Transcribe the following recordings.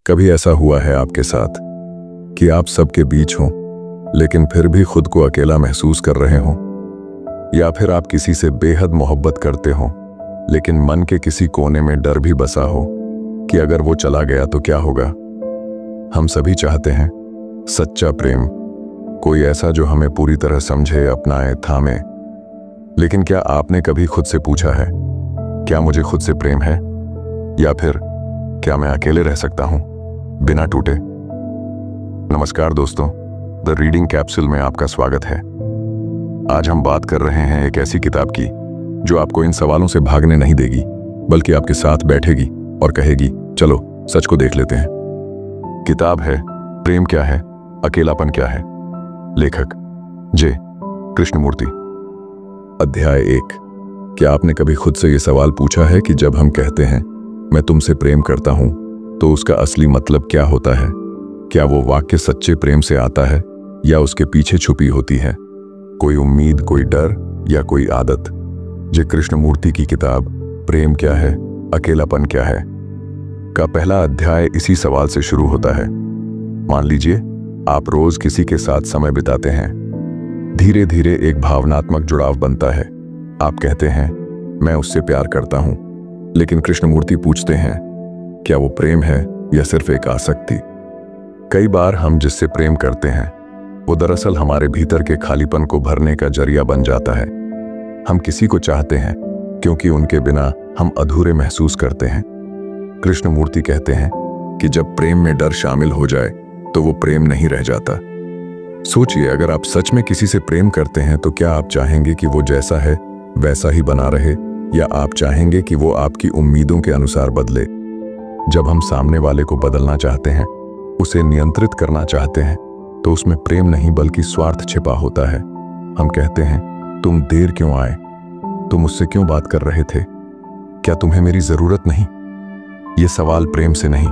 कभी ऐसा हुआ है आपके साथ कि आप सबके बीच हों लेकिन फिर भी खुद को अकेला महसूस कर रहे हों, या फिर आप किसी से बेहद मोहब्बत करते हों लेकिन मन के किसी कोने में डर भी बसा हो कि अगर वो चला गया तो क्या होगा। हम सभी चाहते हैं सच्चा प्रेम, कोई ऐसा जो हमें पूरी तरह समझे, अपनाए, थामे। लेकिन क्या आपने कभी खुद से पूछा है, क्या मुझे खुद से प्रेम है, या फिर क्या मैं अकेले रह सकता हूं बिना टूटे। नमस्कार दोस्तों, द रीडिंग कैप्सूल में आपका स्वागत है। आज हम बात कर रहे हैं एक ऐसी किताब की जो आपको इन सवालों से भागने नहीं देगी, बल्कि आपके साथ बैठेगी और कहेगी, चलो सच को देख लेते हैं। किताब है प्रेम क्या है, अकेलापन क्या है। लेखक जे कृष्णमूर्ति। अध्याय 1। क्या आपने कभी खुद से यह सवाल पूछा है कि जब हम कहते हैं मैं तुमसे प्रेम करता हूं तो उसका असली मतलब क्या होता है? क्या वो वाक्य सच्चे प्रेम से आता है या उसके पीछे छुपी होती है कोई उम्मीद, कोई डर या कोई आदत? जे कृष्णमूर्ति की किताब प्रेम क्या है, अकेलापन क्या है का पहला अध्याय इसी सवाल से शुरू होता है। मान लीजिए आप रोज किसी के साथ समय बिताते हैं। धीरे धीरे एक भावनात्मक जुड़ाव बनता है। आप कहते हैं मैं उससे प्यार करता हूं, लेकिन कृष्णमूर्ति पूछते हैं क्या वो प्रेम है या सिर्फ एक आसक्ति? कई बार हम जिससे प्रेम करते हैं वो दरअसल हमारे भीतर के खालीपन को भरने का जरिया बन जाता है। हम किसी को चाहते हैं क्योंकि उनके बिना हम अधूरे महसूस करते हैं। कृष्णमूर्ति कहते हैं कि जब प्रेम में डर शामिल हो जाए तो वो प्रेम नहीं रह जाता। सोचिए, अगर आप सच में किसी से प्रेम करते हैं तो क्या आप चाहेंगे कि वो जैसा है वैसा ही बना रहे, या आप चाहेंगे कि वो आपकी उम्मीदों के अनुसार बदले? जब हम सामने वाले को बदलना चाहते हैं, उसे नियंत्रित करना चाहते हैं, तो उसमें प्रेम नहीं बल्कि स्वार्थ छिपा होता है। हम कहते हैं तुम देर क्यों आए, तुम मुझसे क्यों बात कर रहे थे, क्या तुम्हें मेरी जरूरत नहीं? ये सवाल प्रेम से नहीं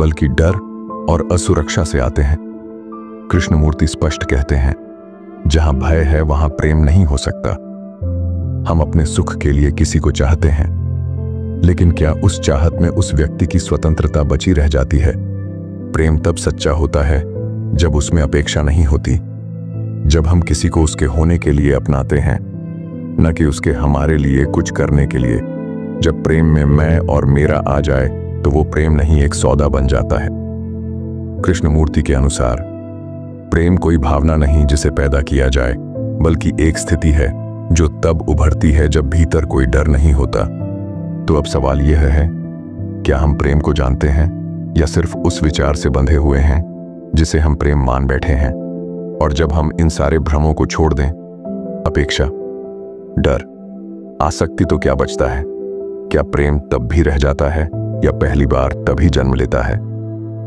बल्कि डर और असुरक्षा से आते हैं। कृष्णमूर्ति स्पष्ट कहते हैं जहां भय है वहां प्रेम नहीं हो सकता। हम अपने सुख के लिए किसी को चाहते हैं, लेकिन क्या उस चाहत में उस व्यक्ति की स्वतंत्रता बची रह जाती है? प्रेम तब सच्चा होता है जब उसमें अपेक्षा नहीं होती, जब हम किसी को उसके होने के लिए अपनाते हैं, न कि उसके हमारे लिए कुछ करने के लिए। जब प्रेम में मैं और मेरा आ जाए तो वो प्रेम नहीं, एक सौदा बन जाता है। कृष्णमूर्ति के अनुसार प्रेम कोई भावना नहीं जिसे पैदा किया जाए, बल्कि एक स्थिति है जो तब उभरती है जब भीतर कोई डर नहीं होता। तो अब सवाल यह है, क्या हम प्रेम को जानते हैं या सिर्फ उस विचार से बंधे हुए हैं जिसे हम प्रेम मान बैठे हैं? और जब हम इन सारे भ्रमों को छोड़ दें, अपेक्षा, डर, आसक्ति, तो क्या बचता है? क्या प्रेम तब भी रह जाता है या पहली बार तभी जन्म लेता है?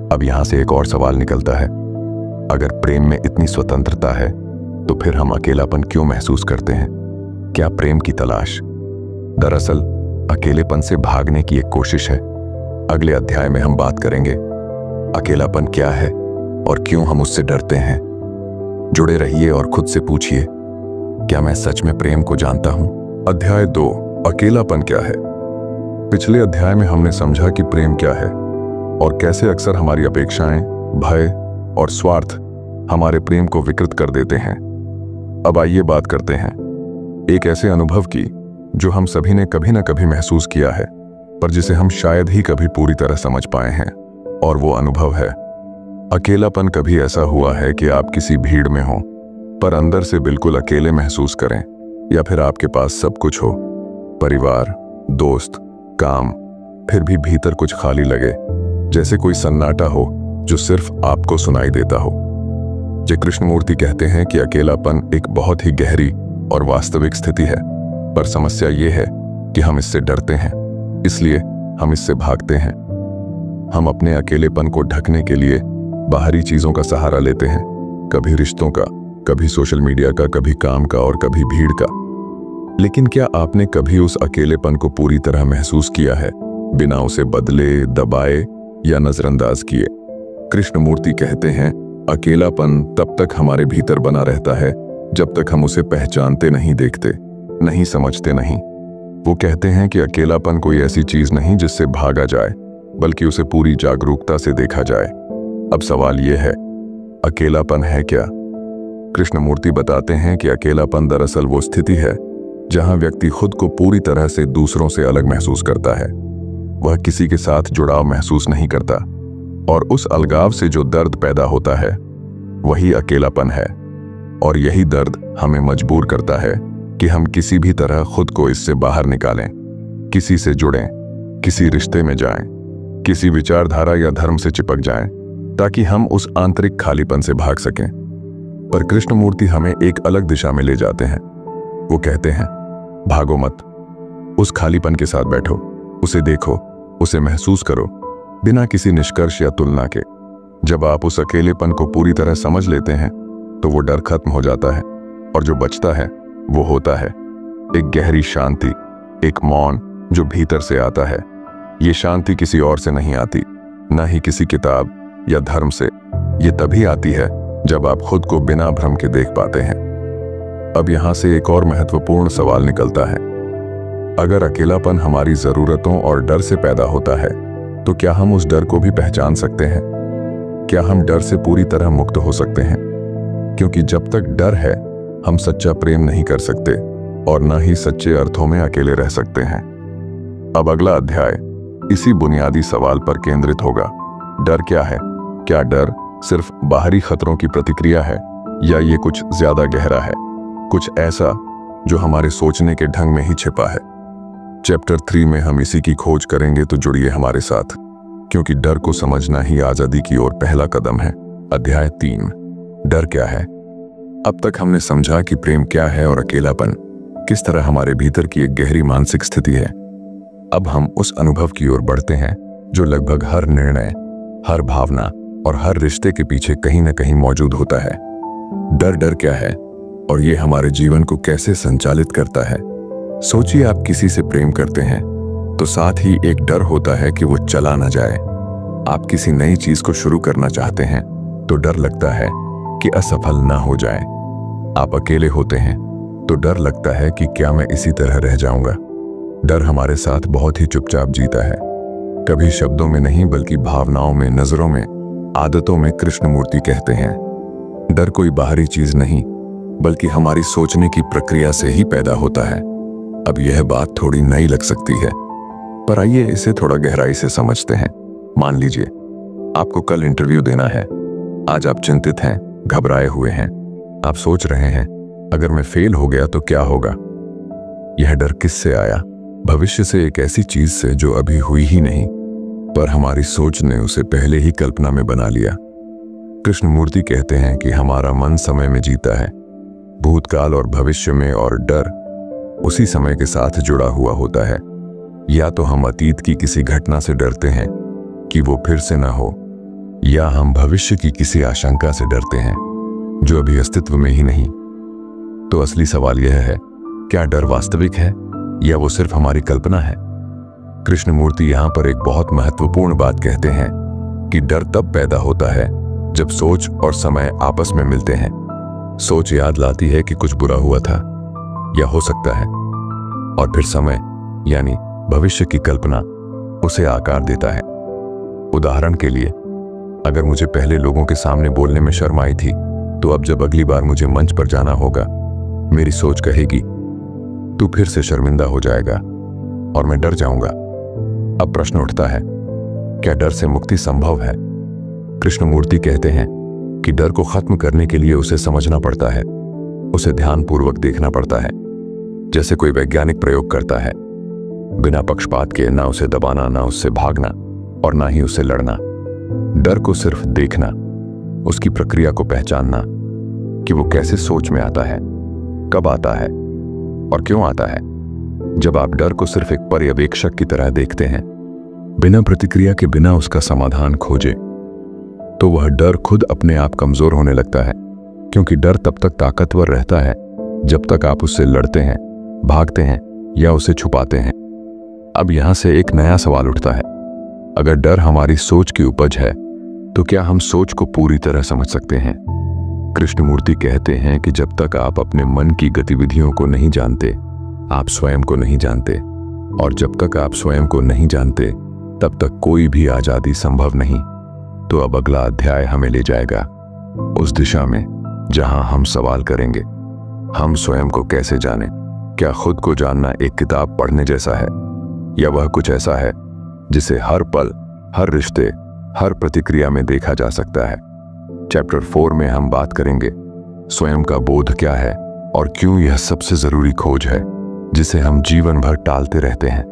अब यहां से एक और सवाल निकलता है, अगर प्रेम में इतनी स्वतंत्रता है तो फिर हम अकेलापन क्यों महसूस करते हैं? क्या प्रेम की तलाश दरअसल अकेलेपन से भागने की एक कोशिश है? अगले अध्याय में हम बात करेंगे अकेलापन क्या है और क्यों हम उससे डरते हैं। जुड़े रहिए और खुद से पूछिए, क्या मैं सच में प्रेम को जानता हूं? अध्याय 2, अकेलापन क्या है। पिछले अध्याय में हमने समझा कि प्रेम क्या है और कैसे अक्सर हमारी अपेक्षाएं, भय और स्वार्थ हमारे प्रेम को विकृत कर देते हैं। अब आइए बात करते हैं एक ऐसे अनुभव की जो हम सभी ने कभी ना कभी महसूस किया है, पर जिसे हम शायद ही कभी पूरी तरह समझ पाए हैं, और वो अनुभव है अकेलापन। कभी ऐसा हुआ है कि आप किसी भीड़ में हो पर अंदर से बिल्कुल अकेले महसूस करें, या फिर आपके पास सब कुछ हो, परिवार, दोस्त, काम, फिर भी भीतर कुछ खाली लगे, जैसे कोई सन्नाटा हो जो सिर्फ आपको सुनाई देता हो। जे कृष्णमूर्ति कहते हैं कि अकेलापन एक बहुत ही गहरी और वास्तविक स्थिति है, पर समस्या ये है कि हम इससे डरते हैं, इसलिए हम इससे भागते हैं। हम अपने अकेलेपन को ढकने के लिए बाहरी चीजों का सहारा लेते हैं, कभी रिश्तों का, कभी सोशल मीडिया का, कभी काम का और कभी भीड़ का। लेकिन क्या आपने कभी उस अकेलेपन को पूरी तरह महसूस किया है, बिना उसे बदले, दबाए या नजरअंदाज किए? कृष्णमूर्ति कहते हैं अकेलापन तब तक हमारे भीतर बना रहता है जब तक हम उसे पहचानते नहीं, देखते नहीं, समझते नहीं। वो कहते हैं कि अकेलापन कोई ऐसी चीज नहीं जिससे भागा जाए, बल्कि उसे पूरी जागरूकता से देखा जाए। अब सवाल यह है, अकेलापन है क्या? कृष्णमूर्ति बताते हैं कि अकेलापन दरअसल वो स्थिति है जहां व्यक्ति खुद को पूरी तरह से दूसरों से अलग महसूस करता है। वह किसी के साथ जुड़ाव महसूस नहीं करता और उस अलगाव से जो दर्द पैदा होता है वही अकेलापन है। और यही दर्द हमें मजबूर करता है कि हम किसी भी तरह खुद को इससे बाहर निकालें, किसी से जुड़ें, किसी रिश्ते में जाएं, किसी विचारधारा या धर्म से चिपक जाएं, ताकि हम उस आंतरिक खालीपन से भाग सकें। पर कृष्णमूर्ति हमें एक अलग दिशा में ले जाते हैं। वो कहते हैं, भागो मत, उस खालीपन के साथ बैठो, उसे देखो, उसे महसूस करो, बिना किसी निष्कर्ष या तुलना के। जब आप उस अकेलेपन को पूरी तरह समझ लेते हैं तो वो डर खत्म हो जाता है और जो बचता है वो होता है एक गहरी शांति, एक मौन जो भीतर से आता है। ये शांति किसी और से नहीं आती, ना ही किसी किताब या धर्म से। ये तभी आती है जब आप खुद को बिना भ्रम के देख पाते हैं। अब यहां से एक और महत्वपूर्ण सवाल निकलता है, अगर अकेलापन हमारी जरूरतों और डर से पैदा होता है तो क्या हम उस डर को भी पहचान सकते हैं? क्या हम डर से पूरी तरह मुक्त हो सकते हैं? क्योंकि जब तक डर है हम सच्चा प्रेम नहीं कर सकते और न ही सच्चे अर्थों में अकेले रह सकते हैं। अब अगला अध्याय इसी बुनियादी सवाल पर केंद्रित होगा, डर क्या है? क्या डर सिर्फ बाहरी खतरों की प्रतिक्रिया है या ये कुछ ज्यादा गहरा है, कुछ ऐसा जो हमारे सोचने के ढंग में ही छिपा है? चैप्टर 3 में हम इसी की खोज करेंगे, तो जुड़िए हमारे साथ, क्योंकि डर को समझना ही आजादी की ओर पहला कदम है। अध्याय 3, डर क्या है? अब तक हमने समझा कि प्रेम क्या है और अकेलापन किस तरह हमारे भीतर की एक गहरी मानसिक स्थिति है। अब हम उस अनुभव की ओर बढ़ते हैं जो लगभग हर निर्णय, हर भावना और हर रिश्ते के पीछे कहीं न कहीं मौजूद होता है। डर क्या है और ये हमारे जीवन को कैसे संचालित करता है? सोचिए, आप किसी से प्रेम करते हैं तो साथ ही एक डर होता है कि वो चला ना जाए। आप किसी नई चीज को शुरू करना चाहते हैं तो डर लगता है कि असफल ना हो जाए। आप अकेले होते हैं तो डर लगता है कि क्या मैं इसी तरह रह जाऊंगा। डर हमारे साथ बहुत ही चुपचाप जीता है, कभी शब्दों में नहीं बल्कि भावनाओं में, नजरों में, आदतों में। कृष्णमूर्ति कहते हैं, डर कोई बाहरी चीज नहीं बल्कि हमारी सोचने की प्रक्रिया से ही पैदा होता है। अब यह बात थोड़ी नई लग सकती है, पर आइए इसे थोड़ा गहराई से समझते हैं। मान लीजिए आपको कल इंटरव्यू देना है। आज आप चिंतित हैं, घबराए हुए हैं। आप सोच रहे हैं, अगर मैं फेल हो गया तो क्या होगा? यह डर किससे आया? भविष्य से, एक ऐसी चीज से जो अभी हुई ही नहीं, पर हमारी सोच ने उसे पहले ही कल्पना में बना लिया। कृष्णमूर्ति कहते हैं कि हमारा मन समय में जीता है, भूतकाल और भविष्य में, और डर उसी समय के साथ जुड़ा हुआ होता है। या तो हम अतीत की किसी घटना से डरते हैं कि वो फिर से ना हो, या हम भविष्य की किसी आशंका से डरते हैं जो अभी अस्तित्व में ही नहीं। तो असली सवाल यह है, क्या डर वास्तविक है या वो सिर्फ हमारी कल्पना है? कृष्णमूर्ति यहाँ पर एक बहुत महत्वपूर्ण बात कहते हैं कि डर तब पैदा होता है जब सोच और समय आपस में मिलते हैं। सोच याद लाती है कि कुछ बुरा हुआ था या हो सकता है, और फिर समय यानी भविष्य की कल्पना उसे आकार देता है। उदाहरण के लिए, अगर मुझे पहले लोगों के सामने बोलने में शर्म आई थी, तो अब जब अगली बार मुझे मंच पर जाना होगा, मेरी सोच कहेगी तू फिर से शर्मिंदा हो जाएगा, और मैं डर जाऊंगा। अब प्रश्न उठता है, क्या डर से मुक्ति संभव है? कृष्णमूर्ति कहते हैं कि डर को खत्म करने के लिए उसे समझना पड़ता है, उसे ध्यानपूर्वक देखना पड़ता है, जैसे कोई वैज्ञानिक प्रयोग करता है, बिना पक्षपात के, ना उसे दबाना, ना उससे भागना और ना ही उससे लड़ना। डर को सिर्फ देखना, उसकी प्रक्रिया को पहचानना कि वो कैसे सोच में आता है, कब आता है और क्यों आता है। जब आप डर को सिर्फ एक पर्यवेक्षक की तरह देखते हैं, बिना प्रतिक्रिया के, बिना उसका समाधान खोजे, तो वह डर खुद अपने आप कमजोर होने लगता है। क्योंकि डर तब तक ताकतवर रहता है जब तक आप उससे लड़ते हैं, भागते हैं या उसे छुपाते हैं। अब यहां से एक नया सवाल उठता है, अगर डर हमारी सोच की उपज है तो क्या हम सोच को पूरी तरह समझ सकते हैं? कृष्णमूर्ति कहते हैं कि जब तक आप अपने मन की गतिविधियों को नहीं जानते, आप स्वयं को नहीं जानते, और जब तक आप स्वयं को नहीं जानते तब तक कोई भी आजादी संभव नहीं। तो अब अगला अध्याय हमें ले जाएगा उस दिशा में जहां हम सवाल करेंगे, हम स्वयं को कैसे जाने? क्या खुद को जानना एक किताब पढ़ने जैसा है, या वह कुछ ऐसा है जिसे हर पल, हर रिश्ते, हर प्रतिक्रिया में देखा जा सकता है? चैप्टर 4 में हम बात करेंगे स्वयं का बोध क्या है और क्यों यह सबसे जरूरी खोज है जिसे हम जीवन भर टालते रहते हैं।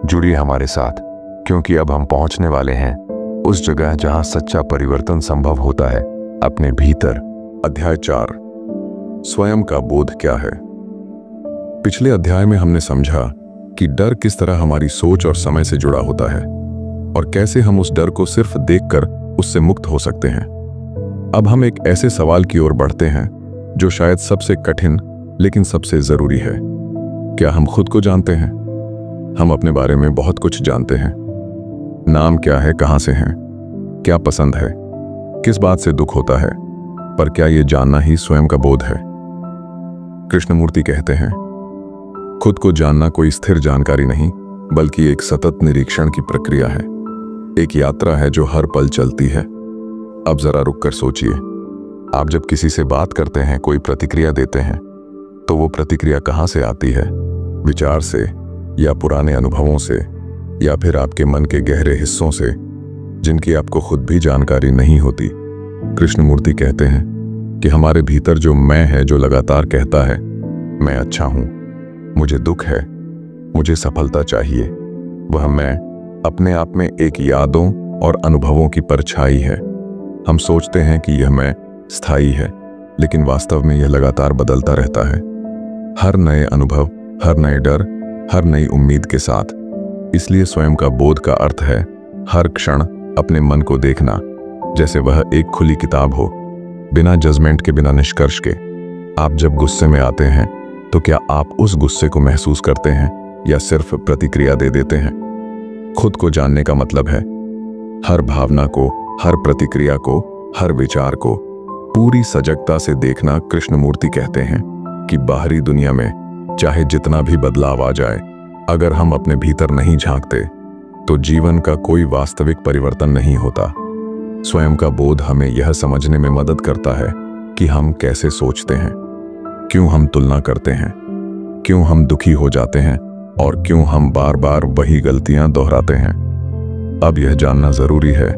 जुड़िए हमारे साथ, क्योंकि अब हम पहुंचने वाले हैं उस जगह जहां सच्चा परिवर्तन संभव होता है, अपने भीतर। अध्याय 4, स्वयं का बोध क्या है। पिछले अध्याय में हमने समझा कि डर किस तरह हमारी सोच और समय से जुड़ा होता है और कैसे हम उस डर को सिर्फ देखकर उससे मुक्त हो सकते हैं। अब हम एक ऐसे सवाल की ओर बढ़ते हैं जो शायद सबसे कठिन लेकिन सबसे जरूरी है। क्या हम खुद को जानते हैं? हम अपने बारे में बहुत कुछ जानते हैं। नाम क्या है, कहां से हैं, क्या पसंद है, किस बात से दुख होता है, पर क्या यह जानना ही स्वयं का बोध है? कृष्णमूर्ति कहते हैं, खुद को जानना कोई स्थिर जानकारी नहीं, बल्कि एक सतत निरीक्षण की प्रक्रिया है, एक यात्रा है जो हर पल चलती है। अब जरा रुककर सोचिए, आप जब किसी से बात करते हैं, कोई प्रतिक्रिया देते हैं, तो वो प्रतिक्रिया कहां से आती है? विचार से, या पुराने अनुभवों से, या फिर आपके मन के गहरे हिस्सों से जिनकी आपको खुद भी जानकारी नहीं होती? कृष्णमूर्ति कहते हैं कि हमारे भीतर जो मैं है, जो लगातार कहता है मैं अच्छा हूं, मुझे दुख है, मुझे सफलता चाहिए, वह मैं अपने आप में एक यादों और अनुभवों की परछाई है। हम सोचते हैं कि यह मैं स्थायी है, लेकिन वास्तव में यह लगातार बदलता रहता है, हर नए अनुभव, हर नए डर, हर नई उम्मीद के साथ। इसलिए स्वयं का बोध का अर्थ है हर क्षण अपने मन को देखना जैसे वह एक खुली किताब हो, बिना जजमेंट के, बिना निष्कर्ष के। आप जब गुस्से में आते हैं तो क्या आप उस गुस्से को महसूस करते हैं या सिर्फ प्रतिक्रिया दे देते हैं? खुद को जानने का मतलब है हर भावना को, हर प्रतिक्रिया को, हर विचार को पूरी सजगता से देखना। कृष्णमूर्ति कहते हैं कि बाहरी दुनिया में चाहे जितना भी बदलाव आ जाए, अगर हम अपने भीतर नहीं झांकते तो जीवन का कोई वास्तविक परिवर्तन नहीं होता। स्वयं का बोध हमें यह समझने में मदद करता है कि हम कैसे सोचते हैं, क्यों हम तुलना करते हैं, क्यों हम दुखी हो जाते हैं और क्यों हम बार बार वही गलतियां दोहराते हैं। अब यह जानना जरूरी है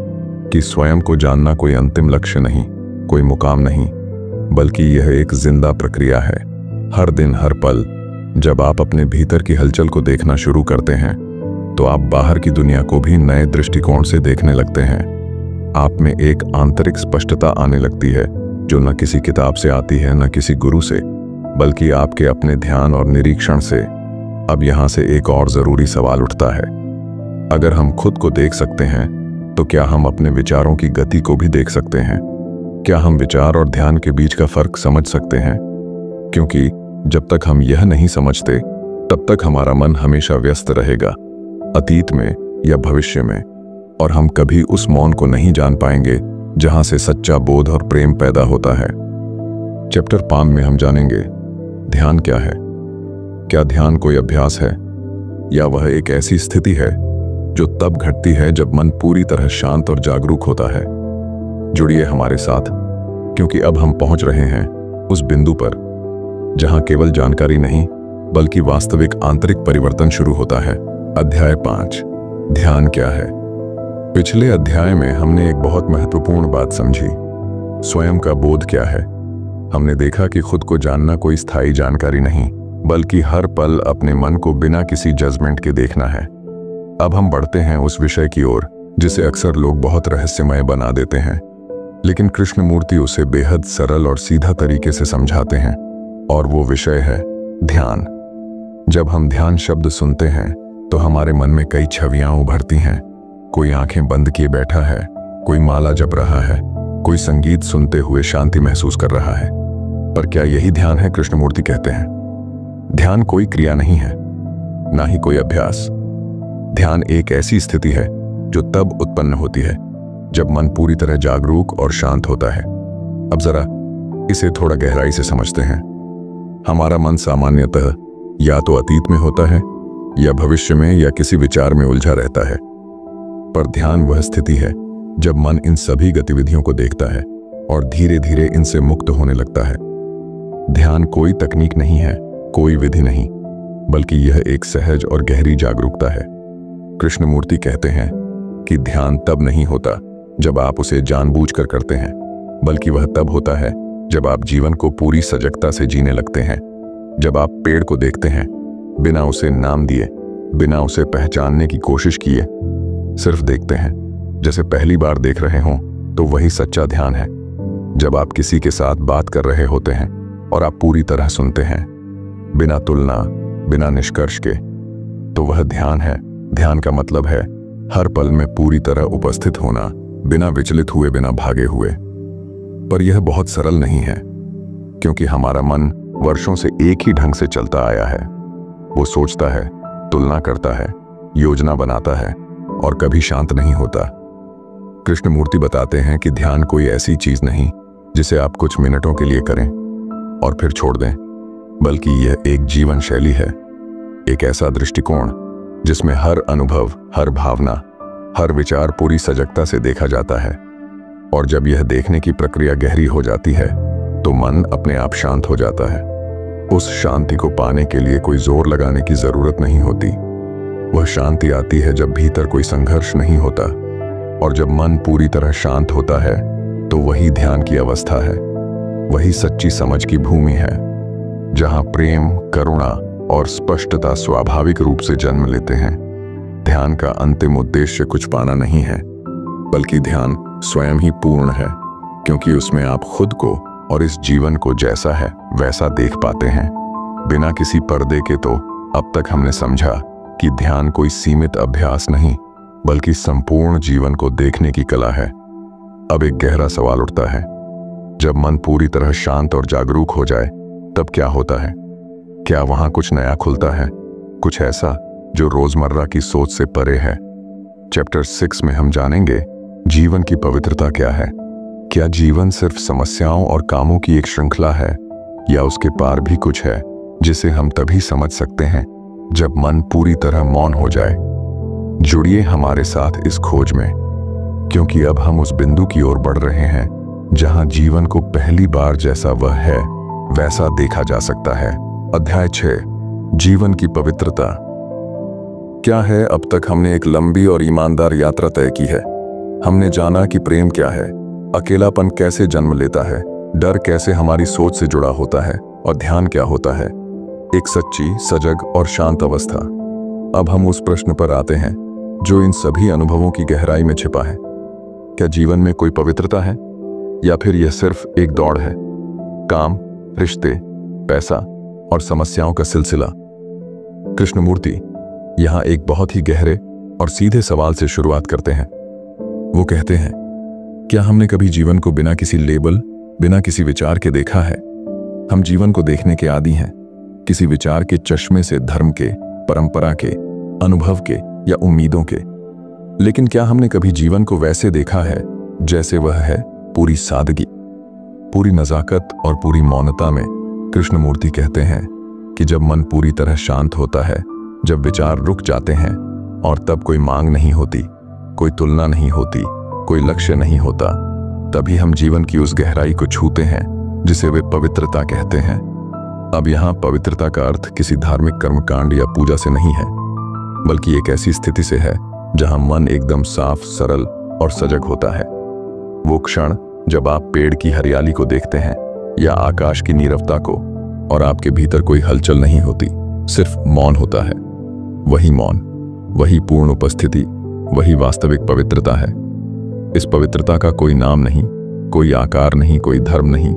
कि स्वयं को जानना कोई अंतिम लक्ष्य नहीं, कोई मुकाम नहीं, बल्कि यह एक जिंदा प्रक्रिया है। हर दिन, हर पल जब आप अपने भीतर की हलचल को देखना शुरू करते हैं तो आप बाहर की दुनिया को भी नए दृष्टिकोण से देखने लगते हैं। आप में एक आंतरिक स्पष्टता आने लगती है जो न किसी किताब से आती है, न किसी गुरु से, बल्कि आपके अपने ध्यान और निरीक्षण से। अब यहां से एक और जरूरी सवाल उठता है, अगर हम खुद को देख सकते हैं तो क्या हम अपने विचारों की गति को भी देख सकते हैं? क्या हम विचार और ध्यान के बीच का फर्क समझ सकते हैं? क्योंकि जब तक हम यह नहीं समझते तब तक हमारा मन हमेशा व्यस्त रहेगा, अतीत में या भविष्य में, और हम कभी उस मौन को नहीं जान पाएंगे जहां से सच्चा बोध और प्रेम पैदा होता है। चैप्टर 5 में हम जानेंगे ध्यान क्या है। क्या ध्यान कोई अभ्यास है, या वह एक ऐसी स्थिति है जो तब घटती है जब मन पूरी तरह शांत और जागरूक होता है? जुड़िए हमारे साथ, क्योंकि अब हम पहुंच रहे हैं उस बिंदु पर जहां केवल जानकारी नहीं बल्कि वास्तविक आंतरिक परिवर्तन शुरू होता है। अध्याय 5, ध्यान क्या है। पिछले अध्याय में हमने एक बहुत महत्वपूर्ण बात समझी, स्वयं का बोध क्या है। हमने देखा कि खुद को जानना कोई स्थायी जानकारी नहीं, बल्कि हर पल अपने मन को बिना किसी जजमेंट के देखना है। अब हम बढ़ते हैं उस विषय की ओर जिसे अक्सर लोग बहुत रहस्यमय बना देते हैं, लेकिन कृष्णमूर्ति उसे बेहद सरल और सीधा तरीके से समझाते हैं, और वो विषय है ध्यान। जब हम ध्यान शब्द सुनते हैं तो हमारे मन में कई छवियां उभरती हैं। कोई आंखें बंद किए बैठा है, कोई माला जप रहा है, कोई संगीत सुनते हुए शांति महसूस कर रहा है। पर क्या यही ध्यान है? कृष्णमूर्ति कहते हैं ध्यान कोई क्रिया नहीं है, ना ही कोई अभ्यास। ध्यान एक ऐसी स्थिति है जो तब उत्पन्न होती है जब मन पूरी तरह जागरूक और शांत होता है। अब जरा इसे थोड़ा गहराई से समझते हैं। हमारा मन सामान्यतः या तो अतीत में होता है, या भविष्य में, या किसी विचार में उलझा रहता है। पर ध्यान वह स्थिति है जब मन इन सभी गतिविधियों को देखता है और धीरे धीरे इनसे मुक्त होने लगता है। ध्यान कोई तकनीक नहीं है, कोई विधि नहीं, बल्कि यह एक सहज और गहरी जागरूकता है। कृष्णमूर्ति कहते हैं कि ध्यान तब नहीं होता जब आप उसे जानबूझकर करते हैं, बल्कि वह तब होता है जब आप जीवन को पूरी सजगता से जीने लगते हैं। जब आप पेड़ को देखते हैं बिना उसे नाम दिए, बिना उसे पहचानने की कोशिश किए, सिर्फ देखते हैं जैसे पहली बार देख रहे हों, तो वही सच्चा ध्यान है। जब आप किसी के साथ बात कर रहे होते हैं और आप पूरी तरह सुनते हैं, बिना तुलना, बिना निष्कर्ष के, तो वह ध्यान है। ध्यान का मतलब है हर पल में पूरी तरह उपस्थित होना, बिना विचलित हुए, बिना भागे हुए। पर यह बहुत सरल नहीं है, क्योंकि हमारा मन वर्षों से एक ही ढंग से चलता आया है। वो सोचता है, तुलना करता है, योजना बनाता है और कभी शांत नहीं होता। कृष्णमूर्ति बताते हैं कि ध्यान कोई ऐसी चीज नहीं जिसे आप कुछ मिनटों के लिए करें और फिर छोड़ दें, बल्कि यह एक जीवन शैली है, एक ऐसा दृष्टिकोण जिसमें हर अनुभव, हर भावना, हर विचार पूरी सजगता से देखा जाता है। और जब यह देखने की प्रक्रिया गहरी हो जाती है तो मन अपने आप शांत हो जाता है। उस शांति को पाने के लिए कोई जोर लगाने की जरूरत नहीं होती। वह शांति आती है जब भीतर कोई संघर्ष नहीं होता, और जब मन पूरी तरह शांत होता है तो वही ध्यान की अवस्था है, वही सच्ची समझ की भूमि है, जहां प्रेम, करुणा और स्पष्टता स्वाभाविक रूप से जन्म लेते हैं। ध्यान का अंतिम उद्देश्य कुछ पाना नहीं है, बल्कि ध्यान स्वयं ही पूर्ण है, क्योंकि उसमें आप खुद को और इस जीवन को जैसा है वैसा देख पाते हैं, बिना किसी पर्दे के। तो अब तक हमने समझा कि ध्यान कोई सीमित अभ्यास नहीं, बल्कि संपूर्ण जीवन को देखने की कला है। अब एक गहरा सवाल उठता है, जब मन पूरी तरह शांत और जागरूक हो जाए तब क्या होता है? क्या वहां कुछ नया खुलता है, कुछ ऐसा जो रोजमर्रा की सोच से परे है? चैप्टर 6 में हम जानेंगे जीवन की पवित्रता क्या है। क्या जीवन सिर्फ समस्याओं और कामों की एक श्रृंखला है, या उसके पार भी कुछ है जिसे हम तभी समझ सकते हैं जब मन पूरी तरह मौन हो जाए? जुड़िए हमारे साथ इस खोज में, क्योंकि अब हम उस बिंदु की ओर बढ़ रहे हैं जहां जीवन को पहली बार जैसा वह है वैसा देखा जा सकता है। अध्याय 6, जीवन की पवित्रता। क्या है? अब तक हमने एक लंबी और ईमानदार यात्रा तय की है। हमने जाना कि प्रेम क्या है, अकेलापन कैसे जन्म लेता है, डर कैसे हमारी सोच से जुड़ा होता है, और ध्यान क्या होता है, एक सच्ची, सजग और शांत अवस्था। अब हम उस प्रश्न पर आते हैं जो इन सभी अनुभवों की गहराई में छिपा है। क्या जीवन में कोई पवित्रता है, या फिर यह सिर्फ एक दौड़ है? काम, रिश्ते, पैसा और समस्याओं का सिलसिला। कृष्णमूर्ति यहां एक बहुत ही गहरे और सीधे सवाल से शुरुआत करते हैं। वो कहते हैं, क्या हमने कभी जीवन को बिना किसी लेबल, बिना किसी विचार के देखा है? हम जीवन को देखने के आदी हैं, किसी विचार के चश्मे से, धर्म के, परंपरा के, अनुभव के या उम्मीदों के। लेकिन क्या हमने कभी जीवन को वैसे देखा है जैसे वह है, पूरी सादगी, पूरी नजाकत और पूरी मौनता में? कृष्णमूर्ति कहते हैं कि जब मन पूरी तरह शांत होता है, जब विचार रुक जाते हैं और तब कोई मांग नहीं होती, कोई तुलना नहीं होती, कोई लक्ष्य नहीं होता, तभी हम जीवन की उस गहराई को छूते हैं जिसे वे पवित्रता कहते हैं। अब यहाँ पवित्रता का अर्थ किसी धार्मिक कर्मकांड या पूजा से नहीं है, बल्कि एक ऐसी स्थिति से है जहां मन एकदम साफ, सरल और सजग होता है। वो क्षण जब आप पेड़ की हरियाली को देखते हैं या आकाश की नीरवता को, और आपके भीतर कोई हलचल नहीं होती, सिर्फ मौन होता है। वही मौन, वही पूर्ण उपस्थिति, वही वास्तविक पवित्रता है। इस पवित्रता का कोई नाम नहीं, कोई आकार नहीं, कोई धर्म नहीं।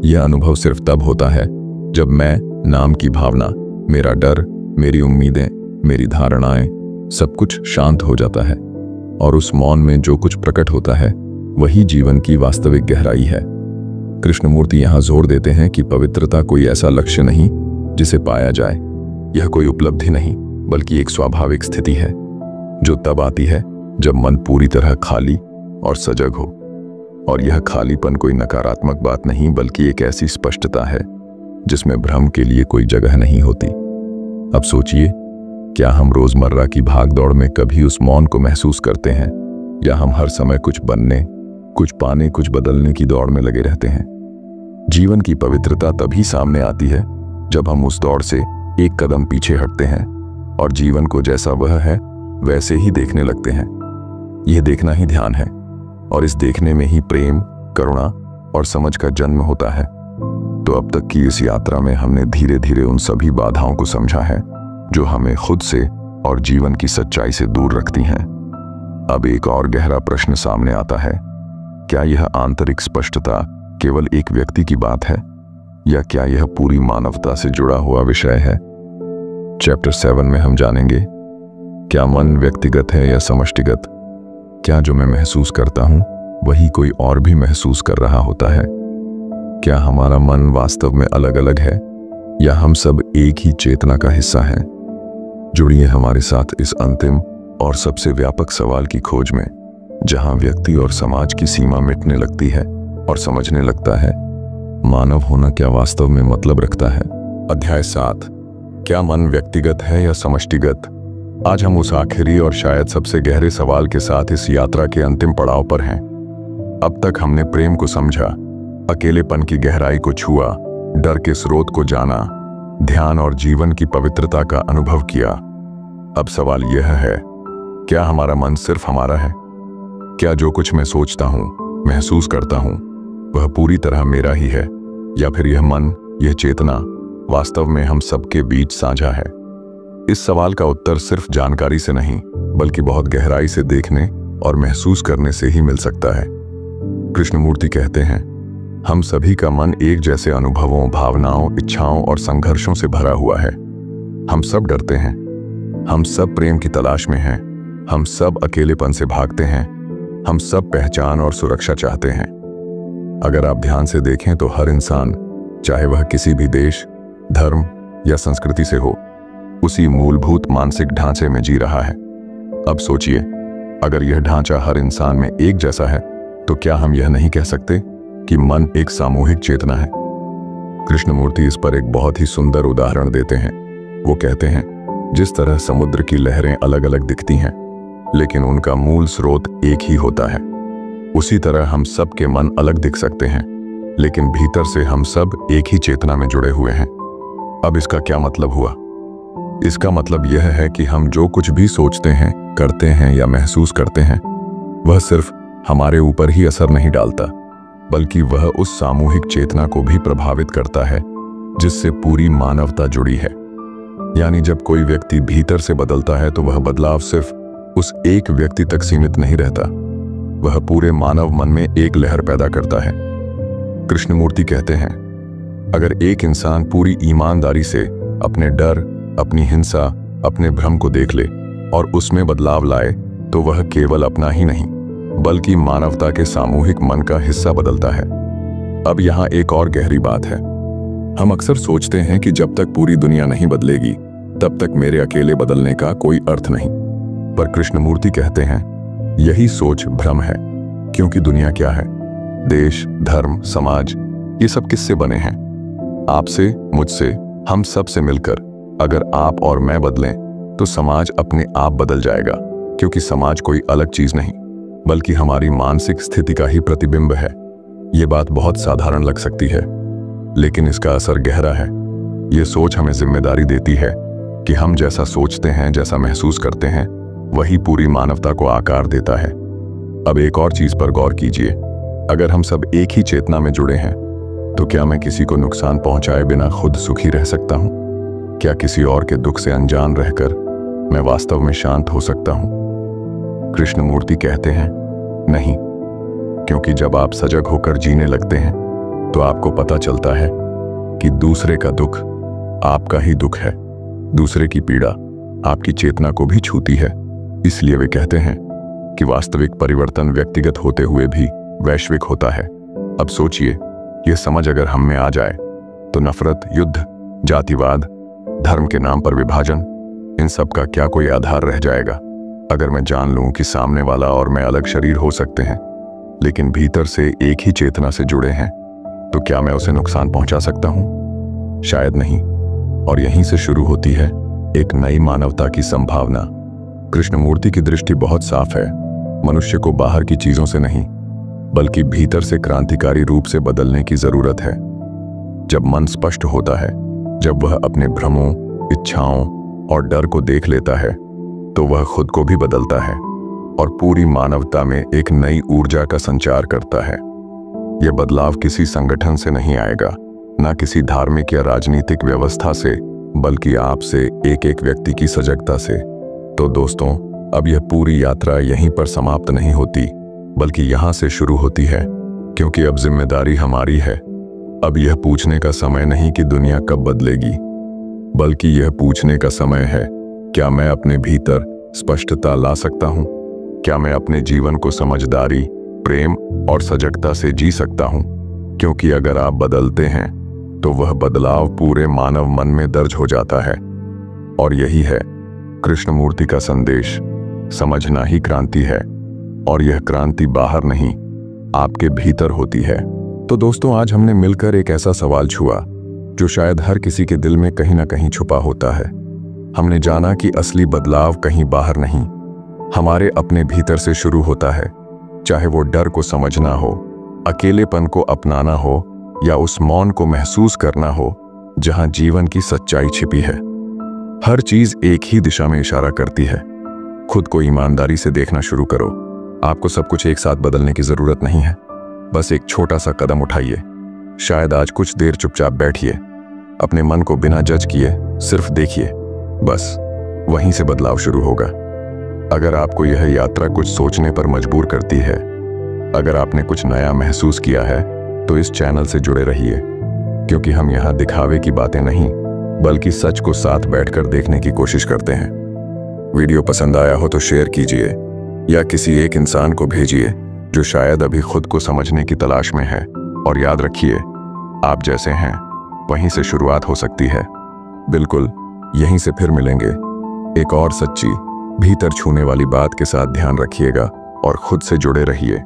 यह अनुभव सिर्फ तब होता है जब मैं नाम की भावना, मेरा डर, मेरी उम्मीदें, मेरी धारणाएं, सब कुछ शांत हो जाता है, और उस मौन में जो कुछ प्रकट होता है वही जीवन की वास्तविक गहराई है। कृष्णमूर्ति यहाँ जोर देते हैं कि पवित्रता कोई ऐसा लक्ष्य नहीं जिसे पाया जाए, यह कोई उपलब्धि नहीं, बल्कि एक स्वाभाविक स्थिति है जो तब आती है जब मन पूरी तरह खाली और सजग हो। और यह खालीपन कोई नकारात्मक बात नहीं, बल्कि एक ऐसी स्पष्टता है जिसमें भ्रम के लिए कोई जगह नहीं होती। अब सोचिए क्या हम रोजमर्रा की भागदौड़ में कभी उस मौन को महसूस करते हैं, या हम हर समय कुछ बनने, कुछ पाने, कुछ बदलने की दौड़ में लगे रहते हैं? जीवन की पवित्रता तभी सामने आती है जब हम उस दौड़ से एक कदम पीछे हटते हैं और जीवन को जैसा वह है वैसे ही देखने लगते हैं। यह देखना ही ध्यान है, और इस देखने में ही प्रेम, करुणा और समझ का जन्म होता है। तो अब तक की इस यात्रा में हमने धीरे धीरे उन सभी बाधाओं को समझा है जो हमें खुद से और जीवन की सच्चाई से दूर रखती हैं। अब एक और गहरा प्रश्न सामने आता है, क्या यह आंतरिक स्पष्टता केवल एक व्यक्ति की बात है, या क्या यह पूरी मानवता से जुड़ा हुआ विषय है? चैप्टर 7 में हम जानेंगे, क्या मन व्यक्तिगत है या समष्टिगत? क्या जो मैं महसूस करता हूं वही कोई और भी महसूस कर रहा होता है? क्या हमारा मन वास्तव में अलग अलग है, या हम सब एक ही चेतना का हिस्सा हैं? जुड़िए हमारे साथ इस अंतिम और सबसे व्यापक सवाल की खोज में, जहां व्यक्ति और समाज की सीमा मिटने लगती है और समझने लगता है, मानव होना क्या वास्तव में मतलब रखता है। अध्याय 7, क्या मन व्यक्तिगत है या समष्टिगत? आज हम उस आखिरी और शायद सबसे गहरे सवाल के साथ इस यात्रा के अंतिम पड़ाव पर हैं। अब तक हमने प्रेम को समझा, अकेलेपन की गहराई को छुआ, डर के स्रोत को जाना, ध्यान और जीवन की पवित्रता का अनुभव किया। अब सवाल यह है, क्या हमारा मन सिर्फ हमारा है? क्या जो कुछ मैं सोचता हूं, महसूस करता हूं, वह पूरी तरह मेरा ही है, या फिर यह मन, यह चेतना वास्तव में हम सबके बीच साझा है? इस सवाल का उत्तर सिर्फ जानकारी से नहीं, बल्कि बहुत गहराई से देखने और महसूस करने से ही मिल सकता है। कृष्णमूर्ति कहते हैं, हम सभी का मन एक जैसे अनुभवों, भावनाओं, इच्छाओं और संघर्षों से भरा हुआ है। हम सब डरते हैं, हम सब प्रेम की तलाश में हैं, हम सब अकेलेपन से भागते हैं, हम सब पहचान और सुरक्षा चाहते हैं। अगर आप ध्यान से देखें तो हर इंसान, चाहे वह किसी भी देश, धर्म या संस्कृति से हो, उसी मूलभूत मानसिक ढांचे में जी रहा है। अब सोचिए, अगर यह ढांचा हर इंसान में एक जैसा है, तो क्या हम यह नहीं कह सकते कि मन एक सामूहिक चेतना है? कृष्णमूर्ति इस पर एक बहुत ही सुंदर उदाहरण देते हैं। वो कहते हैं, जिस तरह समुद्र की लहरें अलग अलग दिखती हैं, लेकिन उनका मूल स्रोत एक ही होता है, उसी तरह हम सब के मन अलग दिख सकते हैं, लेकिन भीतर से हम सब एक ही चेतना में जुड़े हुए हैं। अब इसका क्या मतलब हुआ? इसका मतलब यह है कि हम जो कुछ भी सोचते हैं, करते हैं या महसूस करते हैं, वह सिर्फ हमारे ऊपर ही असर नहीं डालता, बल्कि वह उस सामूहिक चेतना को भी प्रभावित करता है जिससे पूरी मानवता जुड़ी है। यानी जब कोई व्यक्ति भीतर से बदलता है तो वह बदलाव सिर्फ उस एक व्यक्ति तक सीमित नहीं रहता, वह पूरे मानव मन में एक लहर पैदा करता है। कृष्णमूर्ति कहते हैं, अगर एक इंसान पूरी ईमानदारी से अपने डर, अपनी हिंसा, अपने भ्रम को देख ले और उसमें बदलाव लाए, तो वह केवल अपना ही नहीं, बल्कि मानवता के सामूहिक मन का हिस्सा बदलता है। अब यहाँ एक और गहरी बात है। हम अक्सर सोचते हैं कि जब तक पूरी दुनिया नहीं बदलेगी, तब तक मेरे अकेले बदलने का कोई अर्थ नहीं। पर कृष्णमूर्ति कहते हैं, यही सोच भ्रम है, क्योंकि दुनिया क्या है? देश, धर्म, समाज, ये सब किससे बने हैं? आपसे, मुझसे, हम सब से मिलकर। अगर आप और मैं बदलें, तो समाज अपने आप बदल जाएगा, क्योंकि समाज कोई अलग चीज नहीं, बल्कि हमारी मानसिक स्थिति का ही प्रतिबिंब है। ये बात बहुत साधारण लग सकती है, लेकिन इसका असर गहरा है। ये सोच हमें जिम्मेदारी देती है कि हम जैसा सोचते हैं, जैसा महसूस करते हैं, वही पूरी मानवता को आकार देता है। अब एक और चीज पर गौर कीजिए, अगर हम सब एक ही चेतना में जुड़े हैं, तो क्या मैं किसी को नुकसान पहुंचाए बिना खुद सुखी रह सकता हूं? क्या किसी और के दुख से अनजान रहकर मैं वास्तव में शांत हो सकता हूं? कृष्णमूर्ति कहते हैं, नहीं, क्योंकि जब आप सजग होकर जीने लगते हैं, तो आपको पता चलता है कि दूसरे का दुख आपका ही दुख है, दूसरे की पीड़ा आपकी चेतना को भी छूती है। इसलिए वे कहते हैं कि वास्तविक परिवर्तन व्यक्तिगत होते हुए भी वैश्विक होता है। अब सोचिए, यह समझ अगर हम में आ जाए, तो नफरत, युद्ध, जातिवाद, धर्म के नाम पर विभाजन, इन सब का क्या कोई आधार रह जाएगा? अगर मैं जान लूं कि सामने वाला और मैं अलग शरीर हो सकते हैं, लेकिन भीतर से एक ही चेतना से जुड़े हैं, तो क्या मैं उसे नुकसान पहुंचा सकता हूं? शायद नहीं। और यहीं से शुरू होती है एक नई मानवता की संभावना। कृष्णमूर्ति की दृष्टि बहुत साफ है। मनुष्य को बाहर की चीजों से नहीं, बल्कि भीतर से क्रांतिकारी रूप से बदलने की जरूरत है। जब मन स्पष्ट होता है, जब वह अपने भ्रमों, इच्छाओं और डर को देख लेता है, तो वह खुद को भी बदलता है और पूरी मानवता में एक नई ऊर्जा का संचार करता है। यह बदलाव किसी संगठन से नहीं आएगा, न किसी धार्मिक या राजनीतिक व्यवस्था से, बल्कि आपसे, एक एक व्यक्ति की सजगता से। तो दोस्तों, अब यह पूरी यात्रा यहीं पर समाप्त नहीं होती, बल्कि यहां से शुरू होती है, क्योंकि अब जिम्मेदारी हमारी है। अब यह पूछने का समय नहीं कि दुनिया कब बदलेगी, बल्कि यह पूछने का समय है, क्या मैं अपने भीतर स्पष्टता ला सकता हूं? क्या मैं अपने जीवन को समझदारी, प्रेम और सजगता से जी सकता हूं? क्योंकि अगर आप बदलते हैं, तो वह बदलाव पूरे मानव मन में दर्ज हो जाता है। और यही है कृष्णमूर्ति का संदेश। समझना ही क्रांति है, और यह क्रांति बाहर नहीं, आपके भीतर होती है। तो दोस्तों, आज हमने मिलकर एक ऐसा सवाल छुआ जो शायद हर किसी के दिल में कहीं ना कहीं छुपा होता है। हमने जाना कि असली बदलाव कहीं बाहर नहीं, हमारे अपने भीतर से शुरू होता है। चाहे वो डर को समझना हो, अकेलेपन को अपनाना हो, या उस मौन को महसूस करना हो जहां जीवन की सच्चाई छिपी है। हर चीज एक ही दिशा में इशारा करती है। खुद को ईमानदारी से देखना शुरू करो। आपको सब कुछ एक साथ बदलने की जरूरत नहीं है, बस एक छोटा सा कदम उठाइए। शायद आज कुछ देर चुपचाप बैठिए, अपने मन को बिना जज किए सिर्फ देखिए, बस वहीं से बदलाव शुरू होगा। अगर आपको यह यात्रा कुछ सोचने पर मजबूर करती है, अगर आपने कुछ नया महसूस किया है, तो इस चैनल से जुड़े रहिए, क्योंकि हम यहाँ दिखावे की बातें नहीं, बल्कि सच को साथ बैठकर देखने की कोशिश करते हैं। वीडियो पसंद आया हो तो शेयर कीजिए, या किसी एक इंसान को भेजिए जो शायद अभी खुद को समझने की तलाश में है। और याद रखिए, आप जैसे हैं वहीं से शुरुआत हो सकती है। बिल्कुल यहीं से फिर मिलेंगे एक और सच्ची, भीतर छूने वाली बात के साथ। ध्यान रखिएगा और खुद से जुड़े रहिए।